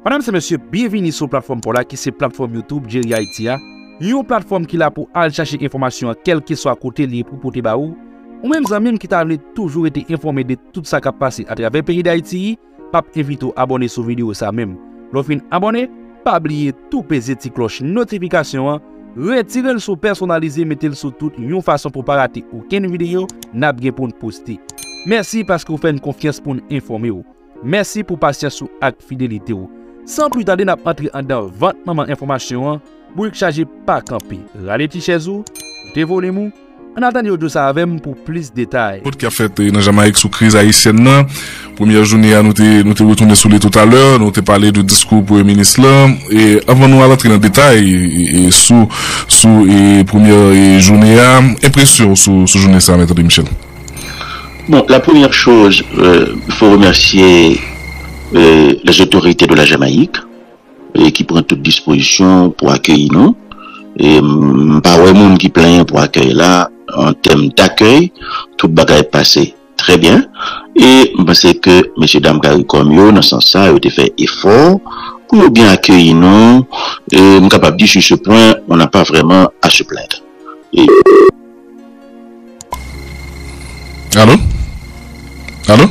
Madame et monsieur, bienvenue sur la plateforme pour la qui c'est plateforme YouTube Jerry Haïti. Une plateforme qui là pour aller chercher information quel que soit côté lié pour porter ba ou même amis qui t'a toujours été informé de tout ça qui a passé à travers le pays d'Haïti, pas invite à abonner sur vidéo ça même. L'offre abonner, pas oublier tout peser petite cloche notification, retirer le sur personnalisé, mettez le sur toute une façon pour pas rater aucune vidéo n'a bien pour nous poster. Merci parce que vous faites une confiance pour nous informer. Merci pour patience et fidélité. Sans plus tarder, nous entrer dans votre maman information pour charger pas camper. Rallez chez vous, dévolez-vous. En attendant de ça avec pour plus de détails. Qui a fait dans Jamaïque sous crise haïtienne, première journée nous t'es retourné sur les tout à l'heure, nous t'ai parlé du discours pour le ministre là, et avant nous rentrer dans le détail et sous première journée impression sur journée ça maître Michel. Bon, la première chose, il faut remercier les autorités de la Jamaïque qui prennent toutes dispositions pour accueillir nous. Et pas de monde qui plaint pour accueillir là, en termes d'accueil, tout bagage est passé très bien. Et je pense que M. Dam comme yo, dans ce sens-là, ont fait effort pour bien accueillir nous. Et je suis capable de dire sur ce point, on n'a pas vraiment à se plaindre. Allô? Allô?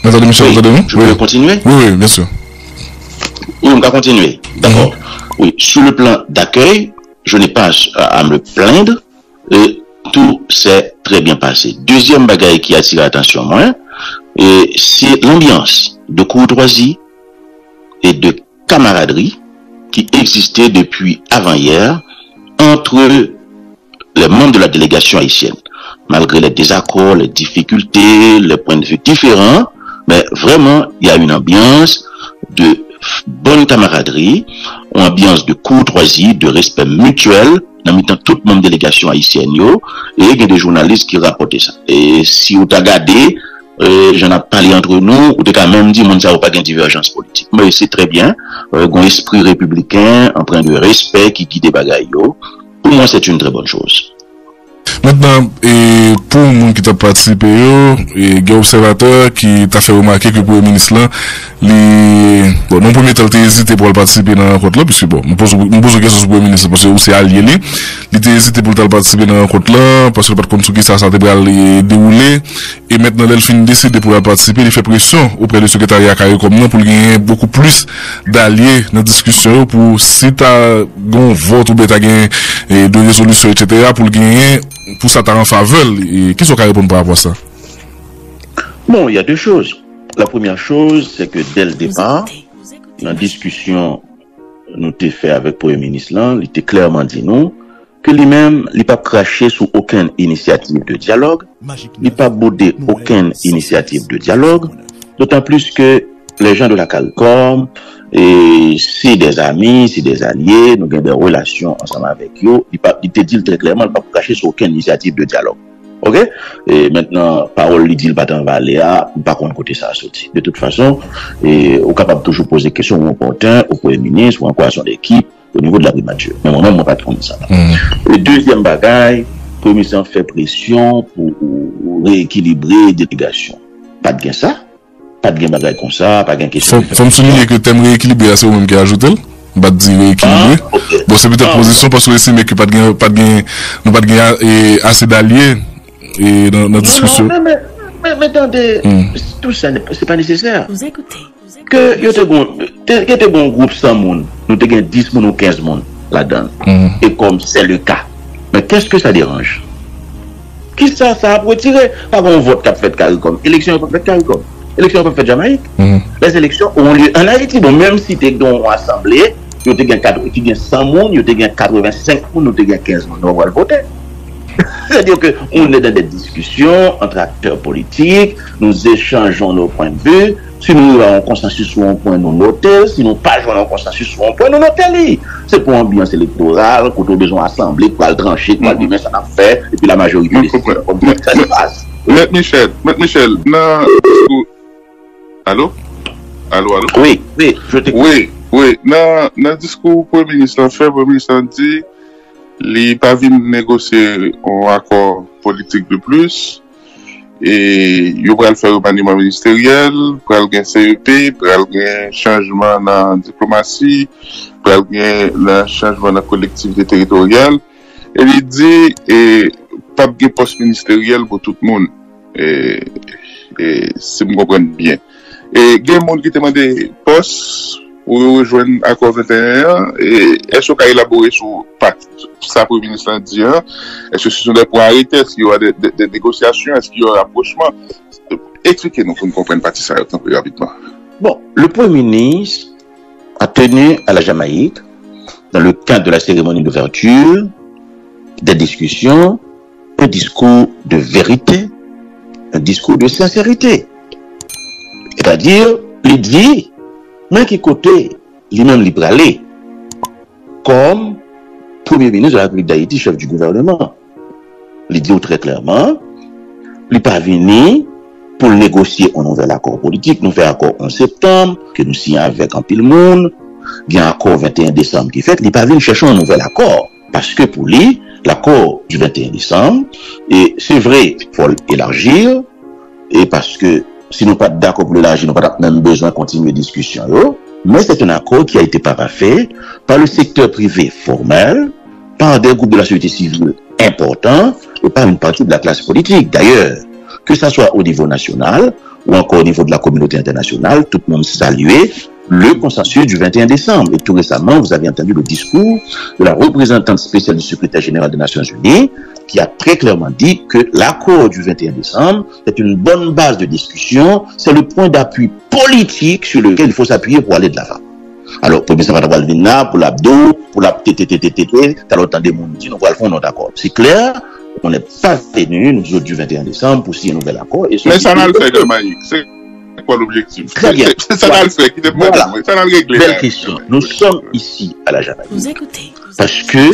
Attendez, Michel, oui, je peux continuer? Oui, bien sûr. Oui, on va continuer. D'accord. Oui, sur le plan d'accueil, je n'ai pas à me plaindre. Et tout s'est très bien passé. Deuxième bagaille qui attire l'attention, moi, c'est l'ambiance de courtoisie et de camaraderie qui existait depuis avant-hier entre les membres de la délégation haïtienne. Malgré les désaccords, les difficultés, les points de vue différents, mais vraiment, il y a une ambiance de bonne camaraderie, une ambiance de courtoisie, de respect mutuel, dans toute mon délégation haïtienne, et il y a des journalistes qui rapportent ça. Et si vous avez regardé, j'en ai parlé entre nous, ou quand même dit, mon ça n'a pas de divergence politique. Mais c'est très bien, un esprit républicain, en train de respect qui guide les bagailles. Pour moi, c'est une très bonne chose. Maintenant, pour les gens qui ont participé, il y a des observateurs qui t'a fait remarquer que le Premier ministre là, bon, non premier temps, il a hésité pour participer dans la rencontre là, puisque bon, je pose une question sur le Premier ministre parce que c'est allié, il a hésité pour participer dans la rencontre là, parce que pas comme qui ça devrait dérouler, et maintenant, il finit décider pour participer, il fait pression auprès du secrétariat comme nous pour gagner beaucoup plus d'alliés dans la discussion, pour si t'as un vote ou bien t'as gagné de résolution, etc., pour gagner, pour ça, t'as en faveur, et qui sont qu'à répondre par rapport à ça? Bon, il y a deux choses. La première chose, c'est que dès le départ, la discussion nous t'ai fait avec le Premier ministre là, il était clairement dit nous, que lui-même, il n'a pas craché sur aucune initiative de dialogue, il n'a pas boudé aucune initiative de dialogue, d'autant plus que les gens de la CARICOM, et c'est des amis, c'est des alliés, nous avons des relations ensemble avec eux, il te dit très clairement, il n'a pas craché sur aucune initiative de dialogue. Ok? Et maintenant, parole lui dit, il va t'en valer, par contre, côté ça a sauté. De toute façon, on est capable de toujours poser des questions au opportun, au Premier ministre, ou encore à son équipe, au niveau de la primature. Mais moi-même, je ne vais pas te ça. Le deuxième bagaille, le Premier ministre fait pression pour rééquilibrer les délégations. Pas de gain ça. Pas de gain bagaille comme ça, pas de gain question. Faut me souligner que tu aimes rééquilibrer, c'est vous-même qui a ajouté. Pas dire rééquilibrer. Bon, c'est peut-être position parce que c'est mais que pas de gain assez d'alliés et dans la discussion. Mais attendez, tout ça, c'est pas nécessaire. Vous écoutez. Que y a un bon groupe 100 moun, nous avons 10 moun ou 15 moun là-dedans. Et comme c'est le cas. Mais qu'est-ce que ça dérange? Qui ça a retiré? Pas un vote qu'a fait CARICOM. Élection n'a pas fait CARICOM. Élection n'a pas fait Jamaïque. Les élections ont lieu en Haïti. Bon, même si tu es dans une assemblée, tu as 100 moun, tu as 85 moun, tu as 15 moun, on va le voter. C'est-à-dire qu'on est dans des discussions entre acteurs politiques, nous échangeons nos points de vue. Si nous avons un consensus sur un point, nous notons. Si nous pas jouons un consensus sur un point, nous notons. C'est pour l'ambiance électorale, quand on a besoin d'assembler, pour le trancher, pour le dire, ça n'a fait, et puis la majorité ça se passe. Maître Michel, allô? Oui, je t'écoute. Oui, dans le discours du Premier ministre, le Premier ministre dit il pas venu négocier un accord politique de plus. et il va faire un remaniement ministériel, pour un CEP, pour un changement dans la diplomatie, pour un changement dans la collectivité territoriale. Et il dit, pas de poste ministériel pour tout le monde. Et si vous comprenez bien. Et il y a des gens qui demandent poste pour rejoindre l'accord 21. Et est-ce qu'il a élaboré sur ça pour le ministre a dit? Est-ce que ce sont des points arrêtés? Est-ce qu'il y aura des négociations? Est-ce qu'il y aura un rapprochement? Expliquez-nous pour nous comprendre pas ça très rapidement. Bon, le Premier ministre a tenu à la Jamaïque, dans le cadre de la cérémonie d'ouverture, des discussions, un discours de vérité, un discours de sincérité. C'est-à-dire, il dit, mais qui côté, lui-même libre aller, comme Premier ministre de la République d'Haïti, chef du gouvernement. Il dit très clairement, il n'est pas venu pour négocier un nouvel accord politique. Nous faisons accord en septembre, que nous signons avec un pile monde, il y a un accord 21 décembre qui fait, il n'est pas venu chercher un nouvel accord. Parce que pour lui, l'accord du 21 décembre, et c'est vrai, il faut l'élargir, et parce que si nous pas d'accord pour l'élargir, nous n'avons pas même besoin de continuer la discussion. Mais c'est un accord qui a été paraphé par le secteur privé formel, par des groupes de la société civile importants et par une partie de la classe politique. D'ailleurs, que ce soit au niveau national ou encore au niveau de la communauté internationale, tout le monde saluait le consensus du 21 décembre. Et tout récemment, vous avez entendu le discours de la représentante spéciale du secrétaire général des Nations Unies qui a très clairement dit que l'accord du 21 décembre est une bonne base de discussion, c'est le point d'appui politique sur lequel il faut s'appuyer pour aller de l'avant. Alors, pour M. pour l'abdo, pour la TTTTT, t'as l'autant des monde dit, nous allons faire notre accord. C'est clair, on n'est pas venu, nous autres, du 21 décembre pour signer un nouvel accord. Mais ça n'a le fait, Jamaïque. C'est quoi l'objectif? Très bien. Ça n'a le fait, qui dépend. Ça n'a le réglé. Belle question. Nous sommes ici à la Jamaïque. Vous écoutez. Parce que,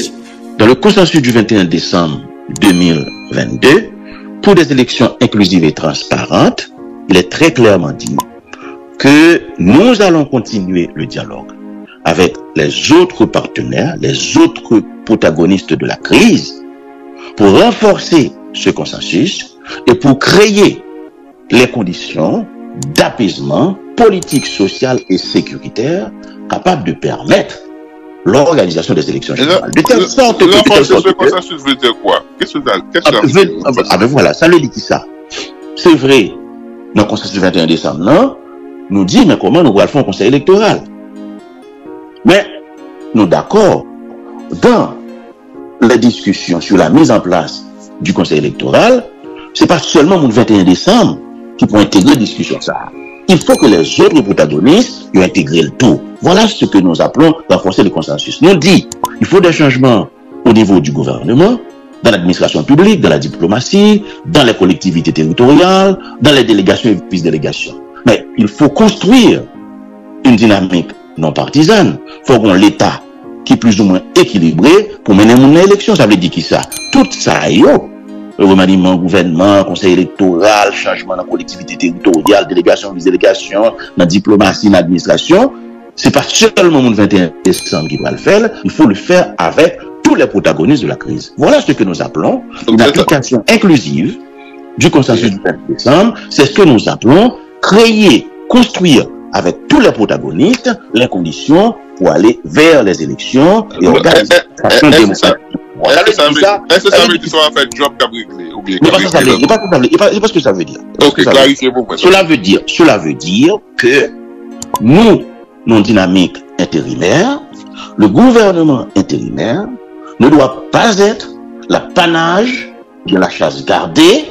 dans le consensus du 21 décembre 2022, pour des élections inclusives et transparentes, il est très clairement dit que nous allons continuer le dialogue avec les autres partenaires, les autres protagonistes de la crise, pour renforcer ce consensus et pour créer les conditions d'apaisement politique, social et sécuritaire capables de permettre l'organisation des élections générales. De telle sorte que... Renforcer ce consensus veut dire quoi? Qu'est-ce que ça veut dire? Ah ben voilà, ça le dit qui ça. C'est vrai, dans le consensus du 21 décembre, non? Nous dit, mais comment nous allons faire un conseil électoral? Mais, nous d'accord, dans les discussions sur la mise en place du conseil électoral, c'est pas seulement le 21 décembre qui peut intégrer la discussion ça. Il faut que les autres protagonistes aient intégré le tout. Voilà ce que nous appelons renforcer le consensus. Nous dit, il faut des changements au niveau du gouvernement, dans l'administration publique, dans la diplomatie, dans les collectivités territoriales, dans les délégations et vice-délégations. Mais il faut construire une dynamique non partisane. Il faut qu'on l'État qui est plus ou moins équilibré pour mener une élection. Ça veut dire qui ça? Tout ça, le remaniement, gouvernement, conseil électoral, changement dans la collectivité territoriale, délégation, vice-délégation, dans la diplomatie, dans l'administration. C'est pas seulement le 21 décembre qui va le faire, il faut le faire avec tous les protagonistes de la crise. Voilà ce que nous appelons une application inclusive du consensus du 21 décembre. C'est ce que nous appelons créer, construire avec tous les protagonistes les conditions pour aller vers les élections et organiser une démocratie. Est-ce que ça veut dire que ça va faire job qu'a réglé ou bien? C'est pas ce que ça veut dire. Ok, clarifiez-vous. Cela veut dire que nous dynamique intérimaire, le gouvernement intérimaire ne doit pas être l'apanage de la chasse gardée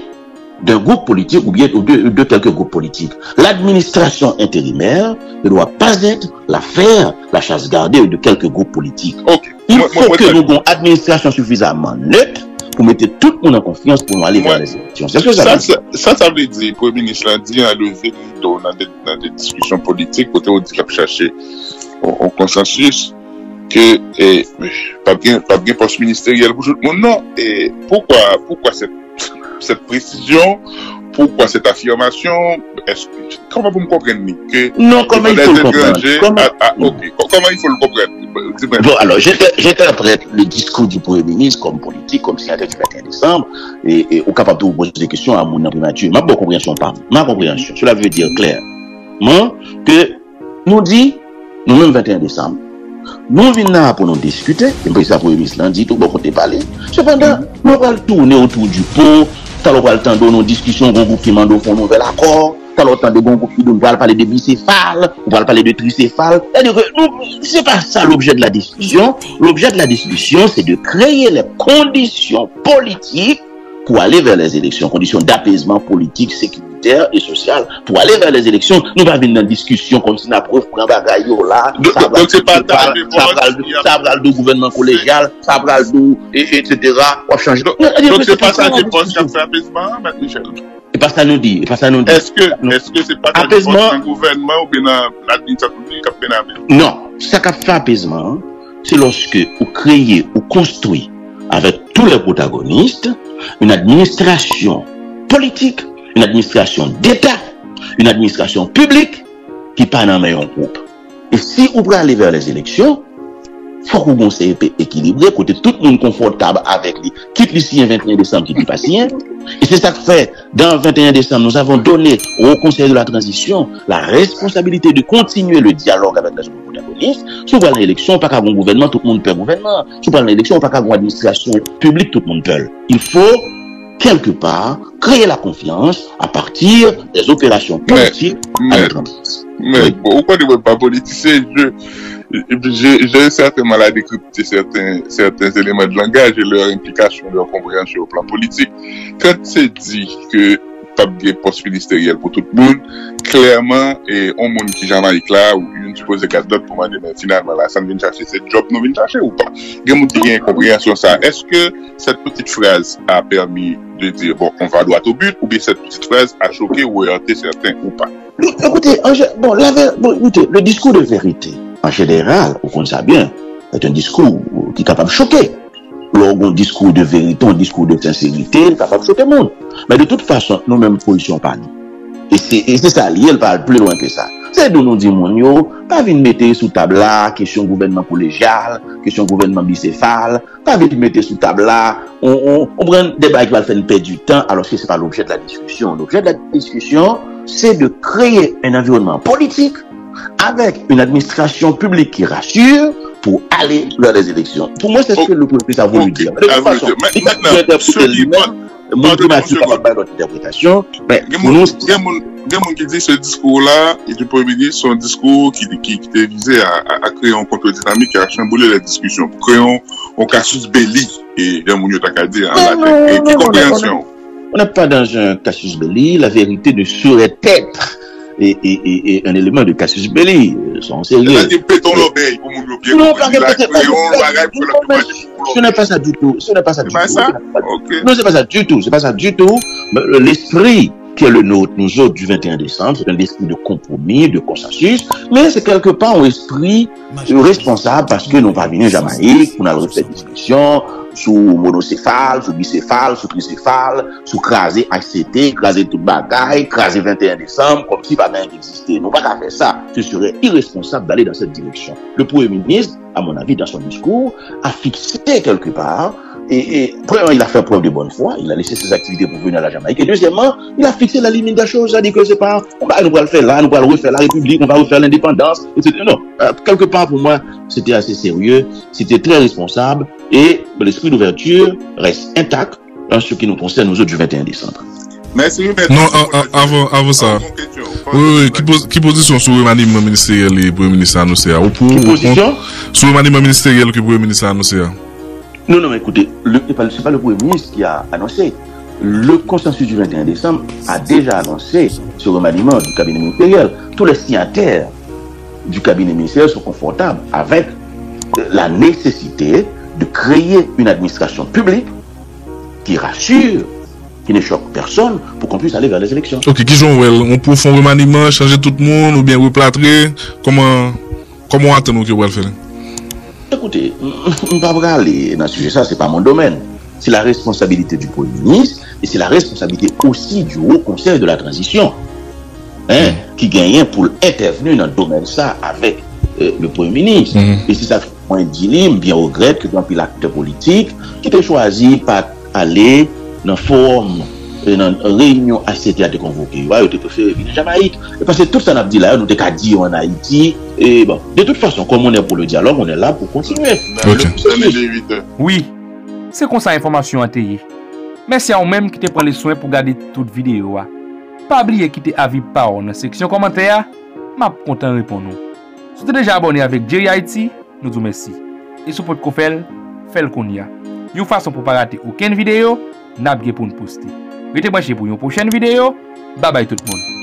d'un groupe politique ou bien de quelques groupes politiques. L'administration intérimaire ne doit pas être l'affaire, la chasse gardée de quelques groupes politiques. Okay. Il faut que nous ayons une administration suffisamment neutre pour mettre tout le monde en confiance pour nous aller vers les élections. C'est ce que ça veut dire. Ça veut dire, le Premier ministre a dit à lever le rideau dans des discussions politiques, côté on dit qu'il a cherché un consensus, que pas bien poste ministériel pour tout le monde, non. Et pourquoi cette précision? Pourquoi cette affirmation? Comment vous me comprenez que non, comment il faut le comprendre? Comment il faut le comprendre? Bon, alors, j'interprète le discours du Premier ministre comme politique, comme si c'était du 21 décembre, et au capable de vous poser des questions à mon primature. Mais compréhension pas. Ma compréhension, cela veut dire clairement que nous dit, nous-mêmes 21 décembre, nous venons là pour nous discuter, et puis ça pour le ministre dit tout bon côté parler. Cependant, nous allons tourner autour du pot, t'as le temps de nos discussions, un groupe qui m'a donné un nouvel accord, t'as le temps de bon groupe qui nous va parler de bicéphale, on va parler de tricéphale. C'est pas ça l'objet de la discussion. L'objet de la discussion, c'est de créer les conditions politiques pour aller vers les élections, conditions d'apaisement politique, sécuritaire et social, pour aller vers les élections. Nous va venir dans une discussion comme si nous avons pris un bagage là, donc c'est pas ça va le gouvernement collégial, ça va le etc. Donc c'est pas ça qui pense qu'à faire apaisement, M. Michel. Et pas ça nous dit, Est-ce que c'est pas ça qui pense qu'un gouvernement ou bien l'administration publique qui a fait Non, ça qui fait apaisement, c'est lorsque vous créez ou construisez avec tous les protagonistes une administration politique, une administration d'État, une administration publique qui pas dans le meilleur groupe. Et si vous voulez aller vers les élections, il faut que vous ayez un CEP équilibré, côté tout le monde confortable avec lui. Quitte l'ici un 21 décembre qui dit pas si. Et c'est ça que fait, dans le 21 décembre, nous avons donné au Conseil de la transition la responsabilité de continuer le dialogue avec les protagonistes. Si vous voulez l'élection, pas qu'à un gouvernement, tout le monde peut un gouvernement. Si vous voulez l'élection, pas qu'à une administration publique, tout le monde peut. Il faut, quelque part, créer la confiance à partir des opérations politiques à notre entreprise. Mais pourquoi ne pas politicien? J'ai certainement à décrypter certains éléments de langage et leur implication, leur compréhension au plan politique. Quand c'est dit que pas de poste ministériel pour tout le monde, clairement, et on monde qui Jamaïque là, ou une supposée case d'autres pour demander, mais finalement, là, ça ne vient chercher, c'est job, nous vient chercher ou pas? Il y a une compréhension ça. Est-ce que cette petite phrase a permis de dire, bon, on va droit au but, ou bien cette petite phrase a choqué ou heurté certains ou pas? Écoutez, écoutez, le discours de vérité, en général, on connaît ça bien, est un discours qui est capable de choquer. Un discours de vérité, un discours de sincérité, il est capable de choquer le monde. Mais de toute façon, nous-mêmes, position pas nous. Et c'est ça, il parle plus loin que ça. C'est d'où nous disons, pas venir mettre sous table là, question gouvernement collégial, question gouvernement bicéphale, pas venir mettre sous table là, on prend un débat qui va faire perdre du temps, alors que c'est pas l'objet de la discussion. L'objet de la discussion, c'est de créer un environnement politique avec une administration publique qui rassure pour aller vers les élections. Pour moi, c'est ce que le Premier a voulu dire. De toute façon, il a interprété lui-même, mon primature n'a pas d'autre interprétation, mais il y a des gens qui disent que ce discours-là, et du Premier ministre, c'est un discours qui était visé à créer un contre-dynamique et à chambouler la discussion, pour créer un casus belli, et d'un mounio takadi en latin, et qui compréhension. On n'est pas dans un casus belli, la vérité ne saurait être et un élément de casus belli, sont sérieux. C'est-à-dire, pétons l'obéi pour mon bien. Non, ce n'est pas ça du tout. Ce n'est pas ça du tout. Non, c'est pas ça du tout. C'est pas ça du tout. L'esprit qui est le nôtre, nous autres, du 21 décembre, c'est un esprit de compromis, de consensus, mais c'est quelque part un esprit responsable parce que nous pas venus en Jamaïque, on a refait cette discussion sous monocéphale, sous bicéphale, sous tricéphale, sous crasé ACT, crasé tout bagaille, crasé 21 décembre, comme si pas même existait. Nous pas qu'à faire ça. Ce serait irresponsable d'aller dans cette direction. Le Premier ministre, à mon avis, dans son discours, a fixé quelque part. Et premièrement, il a fait preuve de bonne foi, il a laissé ses activités pour venir à la Jamaïque. Et deuxièmement, il a fixé la limite des choses, c'est-à-dire que c'est pas, nous va le faire là, nous va le refaire la République, on va refaire l'indépendance, etc. Non, quelque part pour moi, c'était assez sérieux, c'était très responsable, et l'esprit d'ouverture reste intact en ce qui nous concerne, nous autres, du 21 décembre. Merci. Non, avant ça. Oui, qui position sur le remaniement ministériel et le Premier ministre a annoncé? Qui position? Sur le remaniement ministériel que le Premier ministre a annoncé? Non, écoutez, c'est pas le Premier ministre qui a annoncé. Le consensus du 21 décembre a déjà annoncé ce remaniement du cabinet ministériel. Tous les signataires du cabinet ministériel sont confortables avec la nécessité de créer une administration publique qui rassure, qui ne choque personne pour qu'on puisse aller vers les élections. Ok, qui joue on peut faire un remaniement, changer tout le monde ou bien replâtrer? Comment attendons que vous allez faire? Écoutez, on ne va pas aller dans ce sujet, ça, c'est pas mon domaine. C'est la responsabilité du Premier ministre et c'est la responsabilité aussi du Haut Conseil de la transition, qui gagne pour intervenir dans le domaine ça avec le Premier ministre. Et si ça fait moins d'île, bien regrette que dans l'acteur politique qui a choisi pas aller dans forme dans réunion ACTA de convoqué. Ouais, tu préféré venir Jamaïque. Parce que tout ça n'a dit là, nous t'ai dit en Haïti. Et bon, de toute façon, comme on est pour le dialogue, on est là pour continuer. Oui, c'est comme ça information a été. Merci à vous-même qui te prend les soins pour garder toute vidéo. Pas oublier quitter avis par dans la section commentaire. M'a content de répondre. Si tu es déjà abonné avec Jerry Haïti, nous disons merci. Et si vous pouvez faire le qu'on y a. Une façon pour ne pas rater aucune vidéo, n'a pas pour nous poster. Restez branchés pour une prochaine vidéo. Bye bye tout le monde.